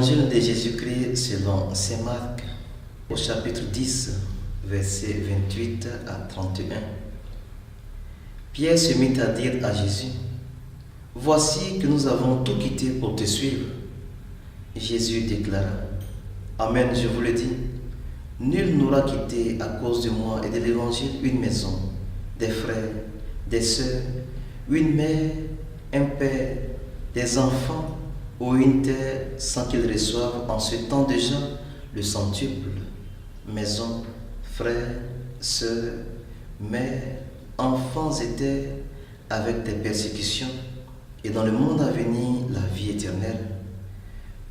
Évangile de Jésus-Christ selon saint Marc, au chapitre 10, versets 28 à 31. Pierre se mit à dire à Jésus: « Voici que nous avons tout quitté pour te suivre. » Jésus déclara: « Amen, je vous le dis, nul n'aura quitté à cause de moi et de l'Évangile une maison, des frères, des sœurs, une mère, un père, des enfants ou une terre sans qu'il reçoive en ce temps déjà le centuple. Maison, frères, sœurs, mères, enfants et terres, avec des persécutions, et dans le monde à venir la vie éternelle.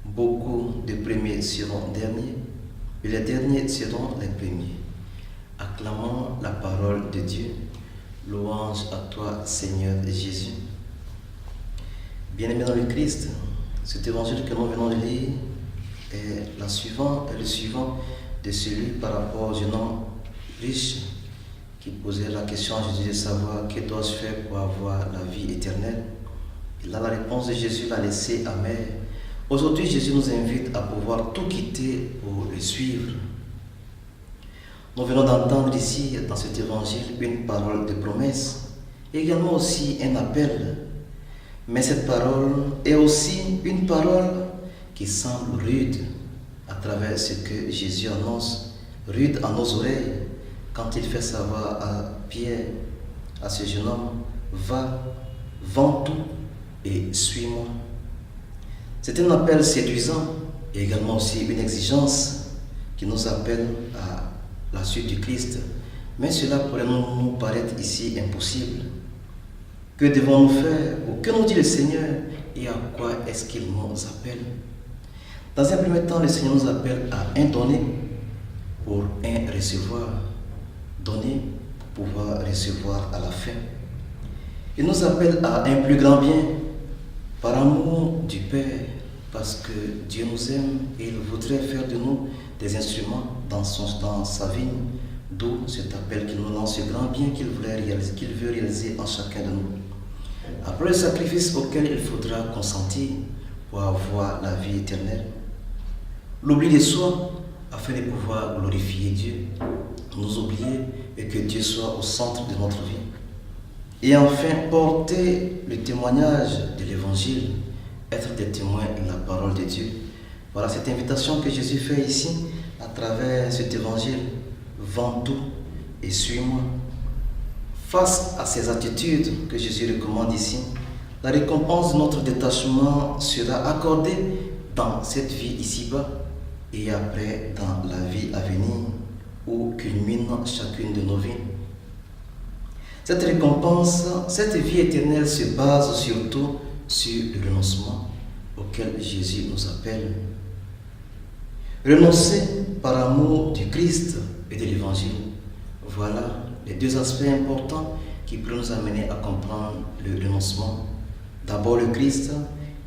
Beaucoup de premiers seront derniers, et les derniers seront les premiers. » Acclamons la parole de Dieu. Louange à toi, Seigneur Jésus. Bien-aimés dans le Christ, cet évangile que nous venons de lire est le suivant de celui par rapport au jeune homme riche qui posait la question à Jésus de savoir que dois-je faire pour avoir la vie éternelle. Et là, la réponse de Jésus l'a laissé amer. Aujourd'hui, Jésus nous invite à pouvoir tout quitter pour le suivre. Nous venons d'entendre ici, dans cet évangile, une parole de promesse, et également aussi un appel. Mais cette parole est aussi une parole qui semble rude à travers ce que Jésus annonce, rude à nos oreilles, quand il fait savoir à Pierre, à ce jeune homme: va, vends tout et suis-moi. C'est un appel séduisant et également aussi une exigence qui nous appelle à la suite du Christ. Mais cela pourrait nous paraître ici impossible. Que devons-nous faire, ou que nous dit le Seigneur, et à quoi est-ce qu'il nous appelle? Dans un premier temps, le Seigneur nous appelle à un donner pour un recevoir. Donner pour pouvoir recevoir à la fin. Il nous appelle à un plus grand bien, par amour du Père, parce que Dieu nous aime et il voudrait faire de nous des instruments dans sa vie, d'où cet appel qu'il nous lance, ce grand bien qu'il veut réaliser en chacun de nous. Après le sacrifice auquel il faudra consentir pour avoir la vie éternelle, l'oubli de soi afin de pouvoir glorifier Dieu, nous oublier et que Dieu soit au centre de notre vie. Et enfin, porter le témoignage de l'Évangile, être des témoins de la parole de Dieu. Voilà cette invitation que Jésus fait ici à travers cet Évangile. Vends tout et suis-moi. Face à ces attitudes que Jésus recommande ici, la récompense de notre détachement sera accordée dans cette vie ici-bas et après dans la vie à venir où culmine chacune de nos vies. Cette récompense, cette vie éternelle se base surtout sur le renoncement auquel Jésus nous appelle. Renoncer par amour du Christ et de l'Évangile. Voilà les deux aspects importants qui peuvent nous amener à comprendre le renoncement. D'abord le Christ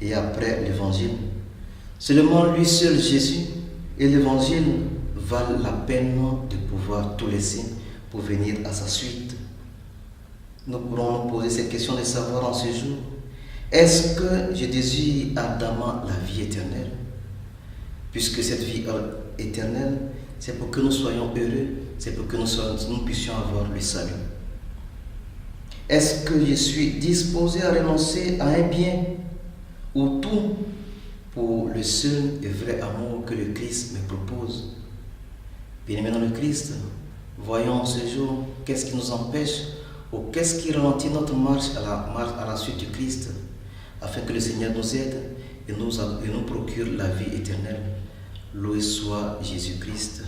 et après l'Évangile. Seulement lui seul, Jésus et l'Évangile, valent la peine de pouvoir tout laisser pour venir à sa suite. Nous pourrons nous poser cette question de savoir en ce jour: est-ce que je désire ardemment la vie éternelle? Puisque cette vie éternelle, c'est pour que nous soyons heureux, c'est pour que nous puissions avoir le salut. Est-ce que je suis disposé à renoncer à un bien ou tout pour le seul et vrai amour que le Christ me propose? Bien-aimés dans le Christ, voyons ce jour qu'est-ce qui nous empêche ou qu'est-ce qui ralentit notre marche à la suite du Christ, afin que le Seigneur nous aide et nous procure la vie éternelle. Loué soit Jésus-Christ.